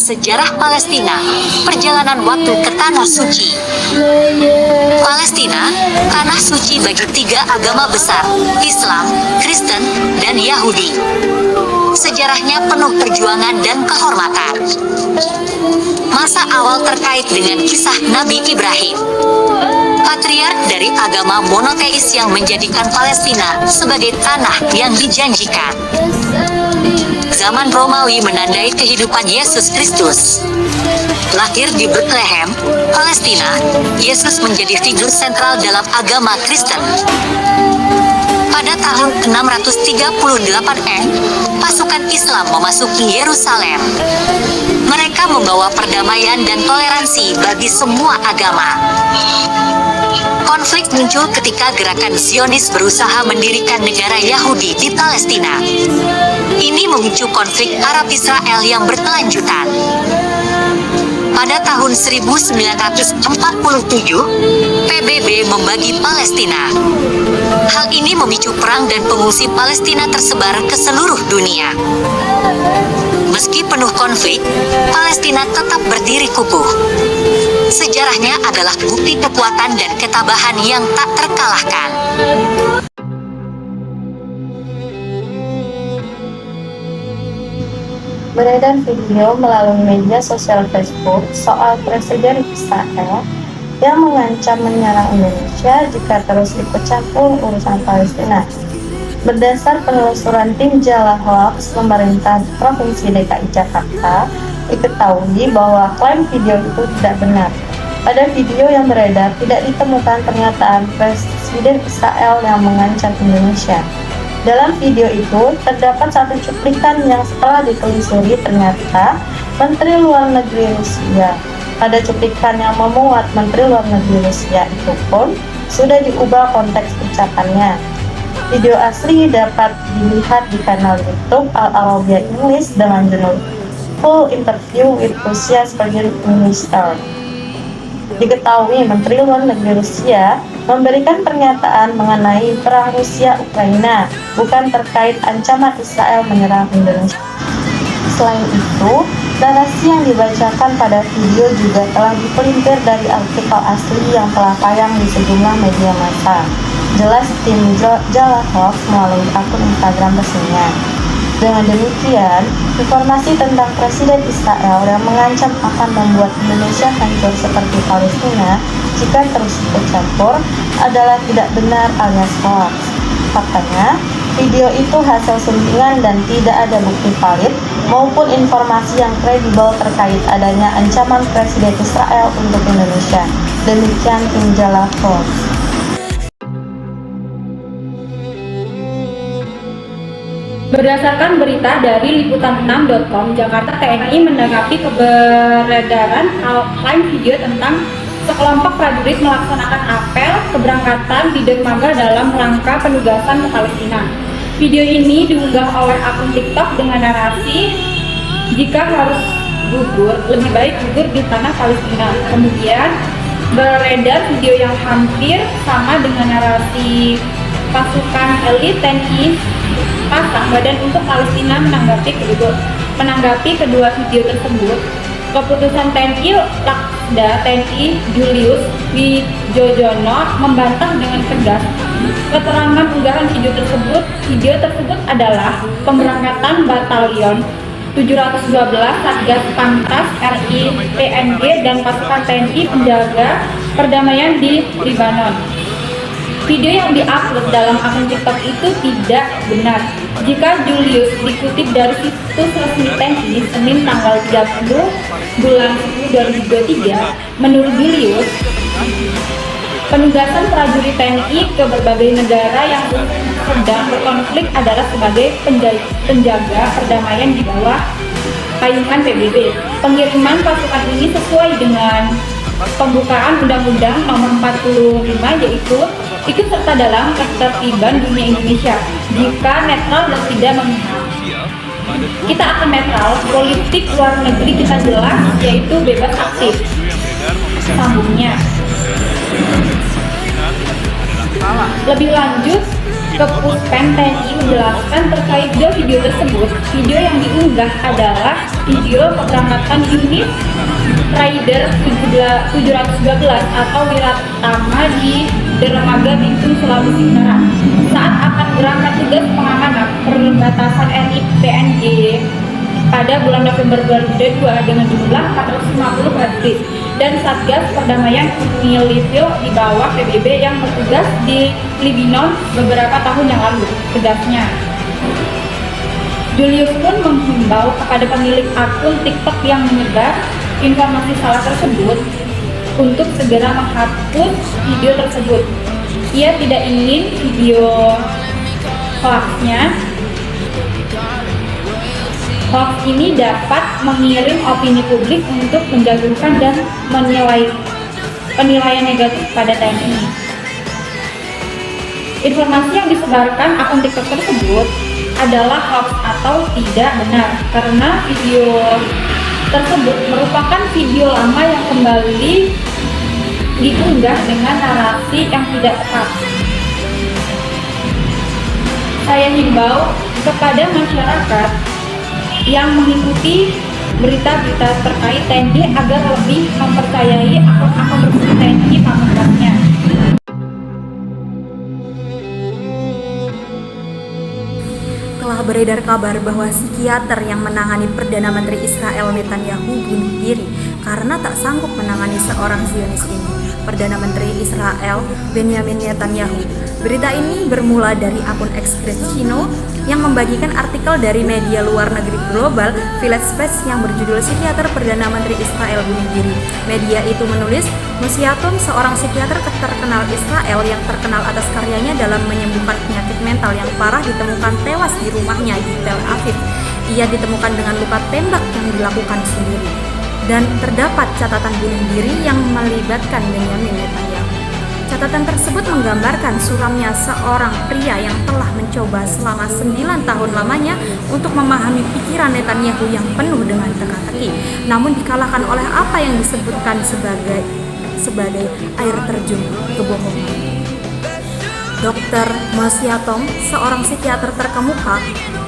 Sejarah Palestina, perjalanan waktu ke Tanah Suci. Palestina, tanah suci bagi tiga agama besar, Islam, Kristen, dan Yahudi. Sejarahnya penuh perjuangan dan kehormatan. Masa awal terkait dengan kisah Nabi Ibrahim, patriark dari agama monoteis yang menjadikan Palestina sebagai tanah yang dijanjikan. Zaman Romawi menandai kehidupan Yesus Kristus. Lahir di Bethlehem, Palestina, Yesus menjadi figur sentral dalam agama Kristen. Pada tahun 638 pasukan Islam memasuki Yerusalem. Mereka membawa perdamaian dan toleransi bagi semua agama. Konflik muncul ketika gerakan Zionis berusaha mendirikan negara Yahudi di Palestina. Ini memicu konflik Arab-Israel yang berkelanjutan. Pada tahun 1947, PBB membagi Palestina. Hal ini memicu perang dan pengungsi Palestina tersebar ke seluruh dunia. Meski penuh konflik, Palestina tetap berdiri kukuh. Sejarahnya adalah bukti kekuatan dan ketabahan yang tak terkalahkan. Beredar video melalui media sosial Facebook soal Presiden Israel yang mengancam menyerang Indonesia jika terus ikut campur urusan Palestina. Berdasar penelusuran tim Jala Hoax pemerintah Provinsi DKI Jakarta, diketahui bahwa klaim video itu tidak benar. Pada video yang beredar tidak ditemukan pernyataan Presiden Israel yang mengancam Indonesia. Dalam video itu terdapat satu cuplikan yang setelah ditelusuri ternyata Menteri Luar Negeri Rusia. Pada cuplikan yang memuat Menteri Luar Negeri Rusia itu pun sudah diubah konteks ucapannya. Video asli dapat dilihat di kanal YouTube Al Arabiya English dengan judul Full Interview with Russia's Foreign Minister. Diketahui Menteri Luar Negeri Rusia memberikan pernyataan mengenai perang Rusia-Ukraina, bukan terkait ancaman Israel menyerang Indonesia. Selain itu, narasi yang dibacakan pada video juga telah dipelintir dari artikel asli yang telah tayang di sejumlah media massa. Jelas tim Jala Hoax melalui akun Instagram resminya. Dengan demikian, informasi tentang Presiden Israel yang mengancam akan membuat Indonesia hancur seperti Palestina jika terus ikut campur adalah tidak benar alias hoax. Faktanya, video itu hasil suntingan dan tidak ada bukti valid maupun informasi yang kredibel terkait adanya ancaman Presiden Israel untuk Indonesia. Demikian tim Jala Hoax. Berdasarkan berita dari liputan6.com, Jakarta TNI menanggapi keberedaran klaim video tentang sekelompok prajurit melaksanakan apel keberangkatan di dermaga dalam rangka penugasan ke Palestina. Video ini diunggah oleh akun TikTok dengan narasi, "Jika harus gugur, lebih baik gugur di tanah Palestina." Kemudian beredar video yang hampir sama dengan narasi pasukan elit TNI pasang badan untuk Palestina menanggapi kedua video tersebut. Keputusan TNI Lakda TNI Julius Wijojono membantah dengan tegas keterangan unggahan video tersebut. Video tersebut adalah pemberangkatan Batalion 712 Satgas Pangkas RI PNG dan pasukan TNI penjaga perdamaian di Lebanon. Video yang diupload dalam akun TikTok itu tidak benar. Jika Julius dikutip dari situs resmi TNI Senin tanggal 30 bulan 10 2023, menurut Julius, penugasan prajurit TNI ke berbagai negara yang sedang berkonflik adalah sebagai penjaga perdamaian di bawah payungan PBB. Pengiriman pasukan ini sesuai dengan pembukaan Undang-Undang Nomor 45, yaitu ikut serta dalam ketertiban dunia Indonesia jika netral dan tidak memihak. Kita akan netral, politik luar negeri kita jelas, yaitu bebas aktif. Sambungnya. Lebih lanjut, Kepuspen TNI menjelaskan terkait video tersebut. Video yang diunggah adalah video keberangkatan unit Rider 712 atau Wiratama di Dermaga Bitung, Sulawesi Utara saat akan berangkat tugas pengamanan perbatasan RI PNG pada bulan November 2022 dengan jumlah 450 prajurit dan Satgas Perdamaian Militer di bawah PBB yang bertugas di Libanon beberapa tahun yang lalu, tegasnya. Julius pun menghimbau kepada pemilik akun TikTok yang menyebar informasi salah tersebut untuk segera menghapus video tersebut. Ia tidak ingin video hoax ini dapat mengirim opini publik untuk menjatuhkan dan penilaian negatif pada TNI. Informasi yang disebarkan akun TikTok tersebut adalah hoax atau tidak benar karena video tersebut merupakan video lama yang kembali diunggah dengan narasi yang tidak tepat. Saya himbau kepada masyarakat yang mengikuti berita-berita terkait TNI agar lebih mempercayai akun-akun resmi TNI pamungkasnya. Telah beredar kabar bahwa psikiater yang menangani Perdana Menteri Israel Netanyahu bunuh diri karena tak sanggup menangani seorang Zionis ini, Perdana Menteri Israel Benjamin Netanyahu. Berita ini bermula dari akun X Chino yang membagikan artikel dari media luar negeri global Village Space yang berjudul Psikiater Perdana Menteri Israel bunuh diri. Media itu menulis, Moshiatom, seorang psikiater terkenal Israel yang terkenal atas karyanya dalam menyembuhkan penyakit mental yang parah, ditemukan tewas di rumahnya di Tel Aviv. Ia ditemukan dengan luka tembak yang dilakukan sendiri. Dan terdapat catatan bunuh diri yang melibatkan Benjamin Netanyahu. Catatan tersebut menggambarkan suramnya seorang pria yang telah mencoba selama 9 tahun lamanya untuk memahami pikiran Netanyahu yang penuh dengan teka-teki, namun dikalahkan oleh apa yang disebutkan sebagai air terjun kebohongan. Dr. Moshiatom, seorang psikiater terkemuka,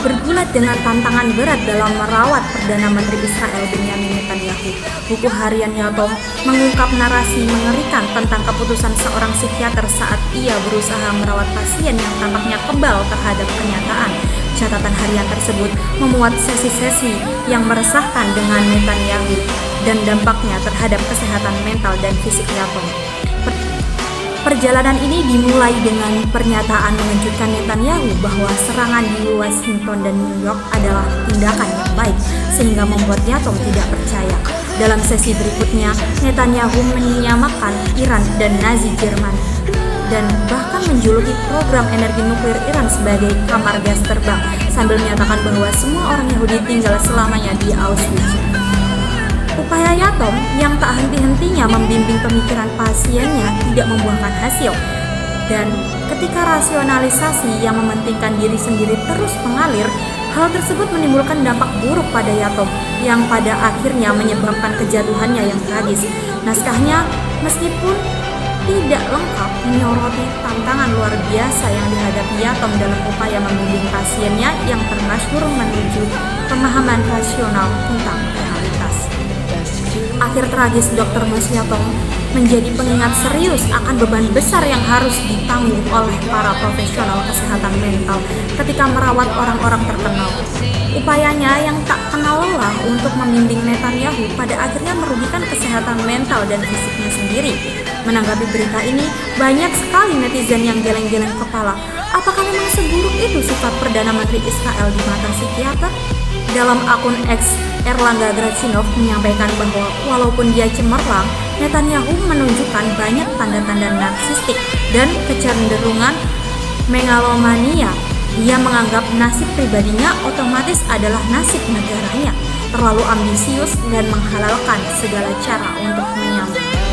bergulat dengan tantangan berat dalam merawat Perdana Menteri Israel Benjamin Netanyahu. Buku harian Yatom mengungkap narasi mengerikan tentang keputusan seorang psikiater saat ia berusaha merawat pasien yang tampaknya kebal terhadap kenyataan. Catatan harian tersebut memuat sesi-sesi yang meresahkan dengan Netanyahu dan dampaknya terhadap kesehatan mental dan fisik Yatom. Perjalanan ini dimulai dengan pernyataan mengejutkan Netanyahu bahwa serangan di Washington dan New York adalah tindakan yang baik, sehingga membuat Yatom tidak percaya. Dalam sesi berikutnya, Netanyahu menyamakan Iran dan Nazi Jerman dan bahkan menjuluki program energi nuklir Iran sebagai kamar gas terbang, sambil menyatakan bahwa semua orang Yahudi tinggal selamanya di Auschwitz. Upaya Yatom yang tak henti-hentinya membimbing pemikiran pasiennya tidak membuahkan hasil, dan ketika rasionalisasi yang mementingkan diri sendiri terus mengalir, hal tersebut menimbulkan dampak buruk pada Yatom yang pada akhirnya menyebabkan kejatuhannya yang tragis. Naskahnya meskipun tidak lengkap menyoroti tantangan luar biasa yang dihadapi Yatom dalam upaya membimbing pasiennya yang termasyhur menuju pemahaman rasional tentang realitas. Akhir tragis Dr. Moshiatom menjadi pengingat serius akan beban besar yang harus ditanggung oleh para profesional kesehatan mental ketika merawat orang-orang terkenal. Upayanya yang tak kenal lelah untuk membimbing Netanyahu pada akhirnya merugikan kesehatan mental dan fisiknya sendiri. Menanggapi berita ini, banyak sekali netizen yang geleng-geleng kepala. Apakah memang seburuk itu sifat Perdana Menteri Israel di mata psikiater? Dalam akun X, Erlangga Grachinov menyampaikan bahwa walaupun dia cemerlang, Netanyahu menunjukkan banyak tanda-tanda narsistik dan kecenderungan megalomania. Dia menganggap nasib pribadinya otomatis adalah nasib negaranya, terlalu ambisius dan menghalalkan segala cara untuk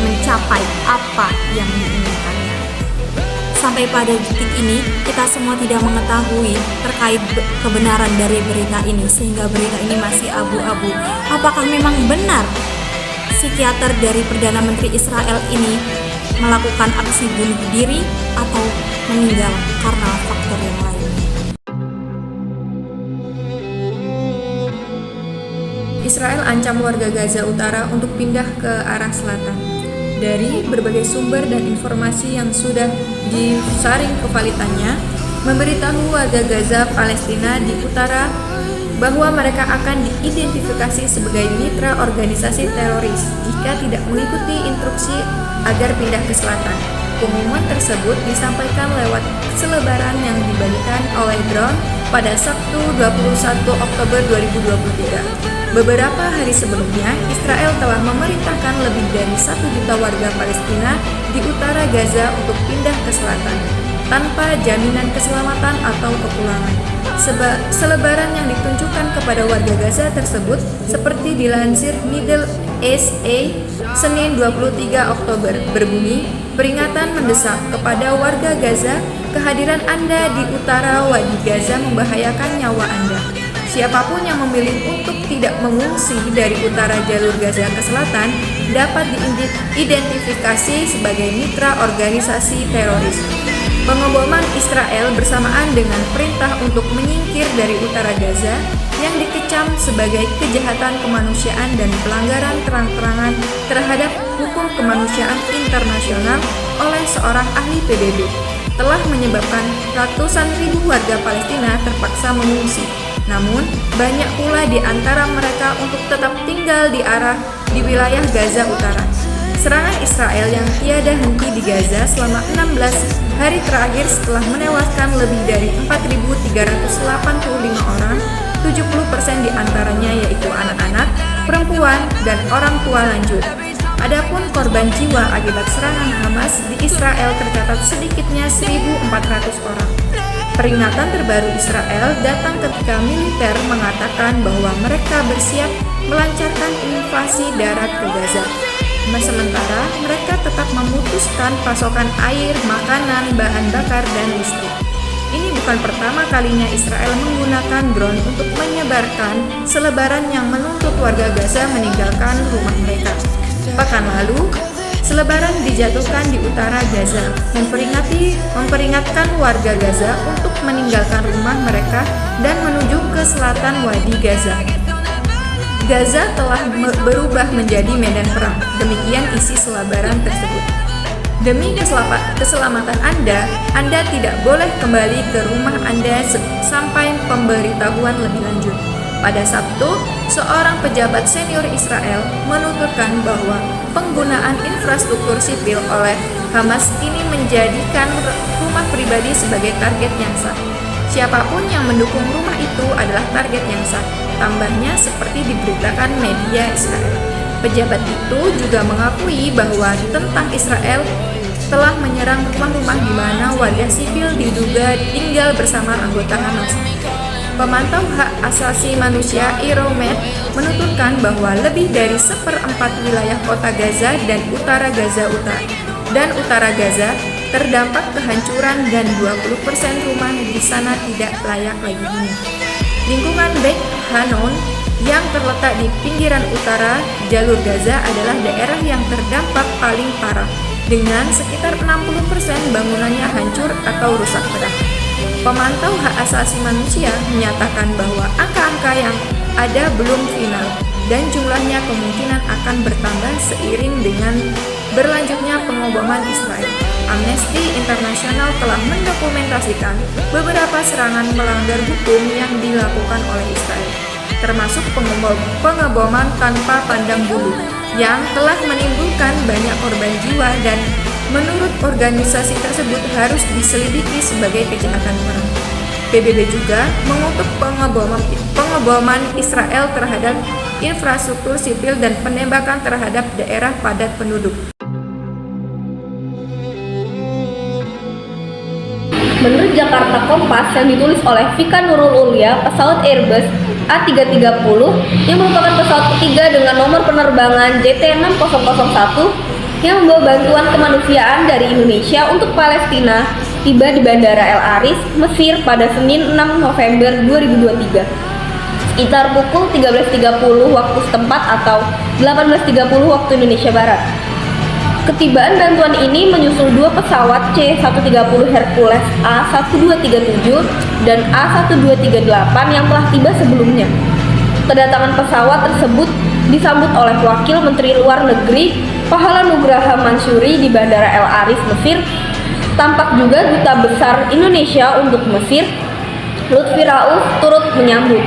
mencapai apa yang diinginkannya. Sampai pada titik ini, kita semua tidak mengetahui terkait kebenaran dari berita ini, sehingga berita ini masih abu-abu. Apakah memang benar psikiater dari Perdana Menteri Israel ini melakukan aksi bunuh diri atau meninggal karena faktor yang lain. Israel ancam warga Gaza Utara untuk pindah ke arah selatan. Dari berbagai sumber dan informasi yang sudah disaring kevalitannya, memberitahu warga Gaza Palestina di utara bahwa mereka akan diidentifikasi sebagai mitra organisasi teroris jika tidak mengikuti instruksi agar pindah ke selatan. Pengumuman tersebut disampaikan lewat selebaran yang dibagikan oleh drone pada Sabtu 21 Oktober 2023. Beberapa hari sebelumnya, Israel telah memerintahkan lebih dari 1 juta warga Palestina di utara Gaza untuk pindah ke selatan, tanpa jaminan keselamatan atau kepulangan. Selebaran yang ditunjukkan kepada warga Gaza tersebut seperti dilansir Middle East Eye, Senin 23 Oktober, berbunyi, peringatan mendesak kepada warga Gaza, kehadiran Anda di utara Wadi Gaza membahayakan nyawa Anda. Siapapun yang memilih untuk tidak mengungsi dari utara jalur Gaza ke selatan dapat diidentifikasi sebagai mitra organisasi teroris. Pengeboman Israel bersamaan dengan perintah untuk menyingkir dari utara Gaza yang dikecam sebagai kejahatan kemanusiaan dan pelanggaran terang-terangan terhadap hukum kemanusiaan internasional oleh seorang ahli PBB telah menyebabkan ratusan ribu warga Palestina terpaksa mengungsi. Namun, banyak pula di antara mereka untuk tetap tinggal di wilayah Gaza Utara. Serangan Israel yang tiada henti di Gaza selama 16 hari terakhir setelah menewaskan lebih dari 4.385 orang, 70% di antaranya yaitu anak-anak, perempuan, dan orang tua lanjut. Adapun korban jiwa akibat serangan Hamas di Israel tercatat sedikitnya 1.400 orang. Peringatan terbaru Israel datang ketika militer mengatakan bahwa mereka bersiap melancarkan invasi darat ke Gaza. Sementara mereka tetap memutuskan pasokan air, makanan, bahan bakar, dan listrik. Ini bukan pertama kalinya Israel menggunakan drone untuk menyebarkan selebaran yang menuntut warga Gaza meninggalkan rumah mereka. Pekan lalu, selebaran dijatuhkan di utara Gaza, memperingatkan warga Gaza untuk meninggalkan rumah mereka dan menuju ke selatan Wadi Gaza. Gaza telah berubah menjadi medan perang, demikian isi selebaran tersebut. Demi keselamatan Anda tidak boleh kembali ke rumah Anda sampai pemberitahuan lebih lanjut. Pada Sabtu, seorang pejabat senior Israel menuturkan bahwa penggunaan infrastruktur sipil oleh Hamas ini menjadikan rumah pribadi sebagai target yang sah. Siapapun yang mendukung rumah itu adalah target yang sah, tambahnya seperti diberitakan media Israel. Pejabat itu juga mengakui bahwa tentang Israel telah menyerang rumah-rumah di mana warga sipil diduga tinggal bersama anggota Hamas. Pemantau hak asasi manusia Euromed menuturkan bahwa lebih dari 1/4 wilayah kota Gaza dan utara Gaza terdampak kehancuran dan 20% rumah di sana tidak layak lagi huni. Lingkungan Beit Hanun yang terletak di pinggiran utara jalur Gaza adalah daerah yang terdampak paling parah, dengan sekitar 60% bangunannya hancur atau rusak berat. Pemantau hak asasi manusia menyatakan bahwa angka-angka yang ada belum final dan jumlahnya kemungkinan akan bertambah seiring dengan berlanjutnya pengeboman Israel. Amnesty International telah mendokumentasikan beberapa serangan melanggar hukum yang dilakukan oleh Israel, termasuk pengeboman tanpa pandang bulu yang telah menimbulkan banyak korban jiwa dan menurut organisasi tersebut harus diselidiki sebagai kejahatan perang. PBB juga mengutuk pengeboman Israel terhadap infrastruktur sipil dan penembakan terhadap daerah padat penduduk. Menurut Jakarta Kompas yang ditulis oleh Vika Nurul Ulia, pesawat Airbus A330 yang merupakan pesawat ketiga dengan nomor penerbangan JT6001 yang membawa bantuan kemanusiaan dari Indonesia untuk Palestina tiba di Bandara El Aris, Mesir pada Senin 6 November 2023 sekitar pukul 13.30 waktu setempat atau 18.30 waktu Indonesia Barat. Ketibaan bantuan ini menyusul 2 pesawat C-130 Hercules A-1237 dan A-1238 yang telah tiba sebelumnya. Kedatangan pesawat tersebut disambut oleh Wakil Menteri Luar Negeri Pahala Nugraha Mansuri di Bandara El Aris, Mesir. Tampak juga Duta Besar Indonesia untuk Mesir, Lutfi Rauf, turut menyambut.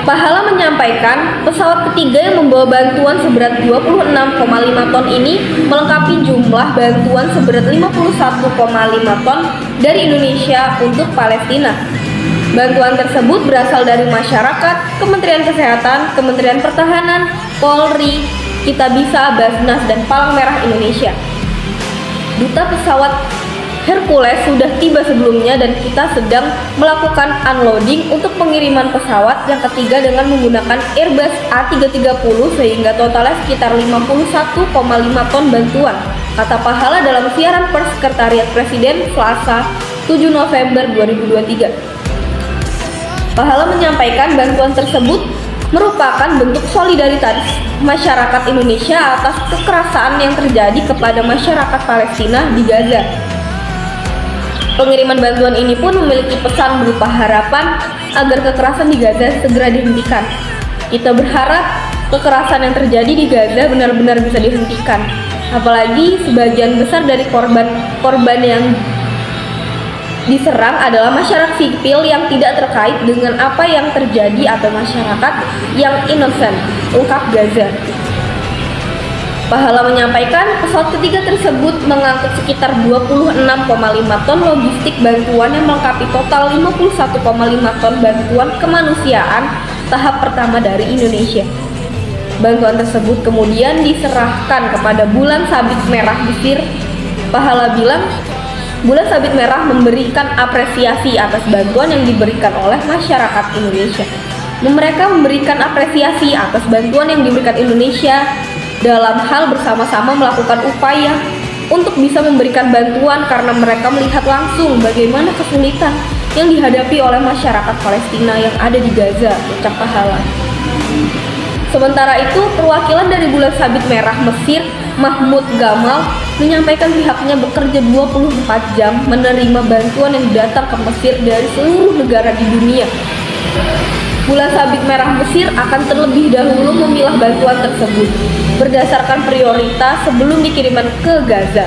Pahala menyampaikan pesawat ketiga yang membawa bantuan seberat 26,5 ton ini melengkapi jumlah bantuan seberat 51,5 ton dari Indonesia untuk Palestina. Bantuan tersebut berasal dari masyarakat, Kementerian Kesehatan, Kementerian Pertahanan, Polri, Kitabisa, Basnas, dan Palang Merah Indonesia. Duta pesawat Hercules sudah tiba sebelumnya dan kita sedang melakukan unloading untuk pengiriman pesawat yang ketiga dengan menggunakan Airbus A330 sehingga totalnya sekitar 51,5 ton bantuan, kata Pahala dalam siaran pers Sekretariat Presiden Selasa 7 November 2023. Pahala menyampaikan bantuan tersebut merupakan bentuk solidaritas masyarakat Indonesia atas kekerasan yang terjadi kepada masyarakat Palestina di Gaza. Pengiriman bantuan ini pun memiliki pesan berupa harapan agar kekerasan di Gaza segera dihentikan. Kita berharap kekerasan yang terjadi di Gaza benar-benar bisa dihentikan. Apalagi sebagian besar dari korban yang diserang adalah masyarakat sipil yang tidak terkait dengan apa yang terjadi atau masyarakat yang innocent, ungkap Gaza. Pahala menyampaikan pesawat ketiga tersebut mengangkut sekitar 26,5 ton logistik bantuan yang melengkapi total 51,5 ton bantuan kemanusiaan tahap pertama dari Indonesia. Bantuan tersebut kemudian diserahkan kepada Bulan Sabit Merah Mesir. Pahala bilang, Bulan Sabit Merah memberikan apresiasi atas bantuan yang diberikan oleh masyarakat Indonesia. Mereka memberikan apresiasi atas bantuan yang diberikan Indonesia dalam hal bersama-sama melakukan upaya untuk bisa memberikan bantuan karena mereka melihat langsung bagaimana kesulitan yang dihadapi oleh masyarakat Palestina yang ada di Gaza, ucap Pahala. Sementara itu, perwakilan dari Bulan Sabit Merah Mesir, Mahmud Gamal, menyampaikan pihaknya bekerja 24 jam menerima bantuan yang datang ke Mesir dari seluruh negara di dunia. Bulan Sabit Merah Mesir akan terlebih dahulu memilah bantuan tersebut berdasarkan prioritas sebelum dikirimkan ke Gaza.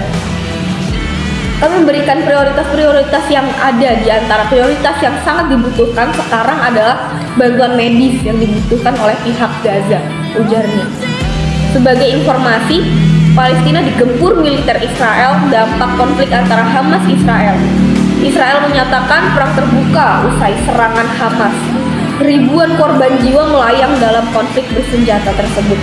Kami memberikan prioritas-prioritas yang ada. Di antara prioritas yang sangat dibutuhkan sekarang adalah bantuan medis yang dibutuhkan oleh pihak Gaza, ujarnya. Sebagai informasi, Palestina digempur militer Israel dampak konflik antara Hamas Israel. Israel menyatakan perang terbuka usai serangan Hamas. Ribuan korban jiwa melayang dalam konflik bersenjata tersebut.